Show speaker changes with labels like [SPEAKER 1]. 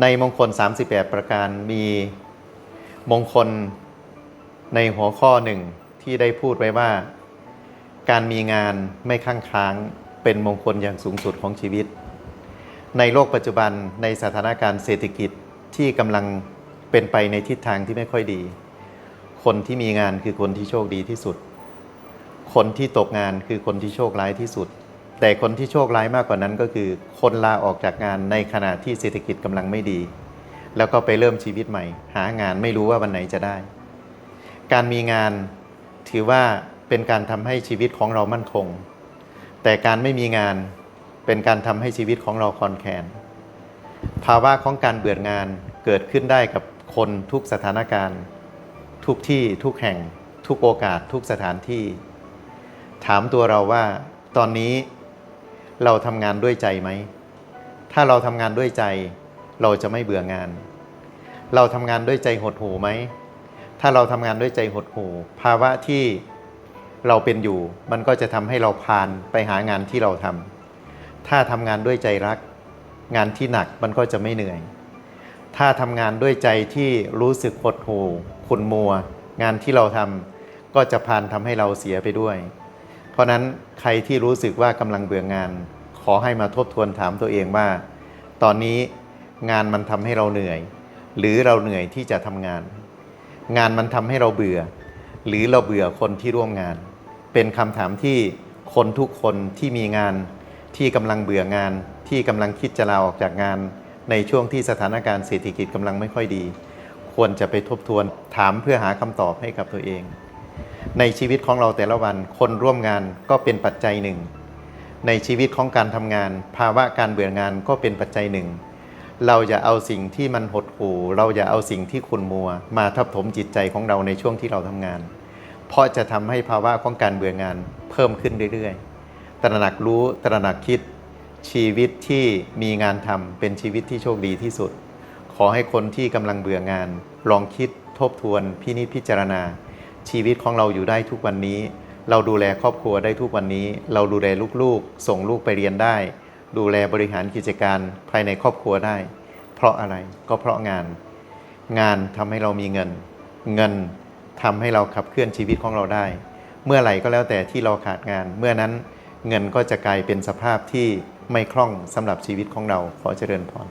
[SPEAKER 1] ในมงคล38ประการมีมงคลในหัวข้อหนึ่งที่ได้พูดไว้ว่าการมีงานไม่ข้างค้างเป็นมงคลอย่างสูงสุดของชีวิตในโลกปัจจุบันในสถานการณ์เศรษฐกิจที่กำลังเป็นไปในทิศทางที่ไม่ค่อยดีคนที่มีงานคือคนที่โชคดีที่สุดคนที่ตกงานคือคนที่โชคร้ายที่สุดแต่คนที่โชคร้ายมากกว่านั้นก็คือคนลาออกจากงานในขณะที่เศรษฐกิจกำลังไม่ดีแล้วก็ไปเริ่มชีวิตใหม่หางานไม่รู้ว่าวันไหนจะได้การมีงานถือว่าเป็นการทำให้ชีวิตของเรามั่นคงแต่การไม่มีงานเป็นการทำให้ชีวิตของเราคลอนแคลนภาวะของการเบื่องานเกิดขึ้นได้กับคนทุกสถานการณ์ทุกที่ทุกแห่งทุกโอกาสทุกสถานที่ถามตัวเราว่าตอนนี้เราทำงานด้วยใจไหมถ้าเราทำงานด้วยใจเราจะไม่เบื่องานเราทำงานด้วยใจหดหู่ไหมถ้าเราทำงานด้วยใจหดหู่ภาวะที่เราเป็นอยู่มันก็จะทำให้เราพานไปหางานที่เราทำถ้าทำงานด้วยใจรักงานที่หนักมันก็จะไม่เหนื่อยถ้าทำงานด้วยใจที่รู้สึกหดหู่ขุ่นมัวงานที่เราทำก็จะพานทำให้เราเสียไปด้วยเพราะนั้นใครที่รู้สึกว่ากำลังเบื่องานขอให้มาทบทวนถามตัวเองว่าตอนนี้งานมันทำให้เราเหนื่อยหรือเราเหนื่อยที่จะทำงานงานมันทำให้เราเบื่อหรือเราเบื่อคนที่ร่วมงานเป็นคำถามที่คนทุกคนที่มีงานที่กำลังเบื่องานที่กำลังคิดจะลาออกจากงานในช่วงที่สถานการณ์เศรษฐกิจกำลังไม่ค่อยดีควรจะไปทบทวนถามเพื่อหาคำตอบให้กับตัวเองในชีวิตของเราแต่ละวันคนร่วมงานก็เป็นปัจจัยหนึ่งในชีวิตของการทำงานภาวะการเบื่องานก็เป็นปัจจัยหนึ่งเราอย่าเอาสิ่งที่มันหดหู่เราอย่าเอาสิ่งที่ขุ่นมัวมาทับถมจิตใจของเราในช่วงที่เราทำงานเพราะจะทำให้ภาวะของการเบื่องานเพิ่มขึ้นเรื่อยๆตระหนักรู้ตระหนักคิดชีวิตที่มีงานทำเป็นชีวิตที่โชคดีที่สุดขอให้คนที่กำลังเบื่องานลองคิดทบทวนพินิจพิจารณาชีวิตของเราอยู่ได้ทุกวันนี้เราดูแลครอบครัวได้ทุกวันนี้เราดูแลลูกๆส่งลูกไปเรียนได้ดูแลบริหารกิจการภายในครอบครัวได้เพราะอะไรก็เพราะงานทำให้เรามีเงินทำให้เราขับเคลื่อนชีวิตของเราได้เมื่อไหร่ก็แล้วแต่ที่เราขาดงานเมื่อนั้นเงินก็จะกลายเป็นสภาพที่ไม่คล่องสำหรับชีวิตของเราขอเจริญพร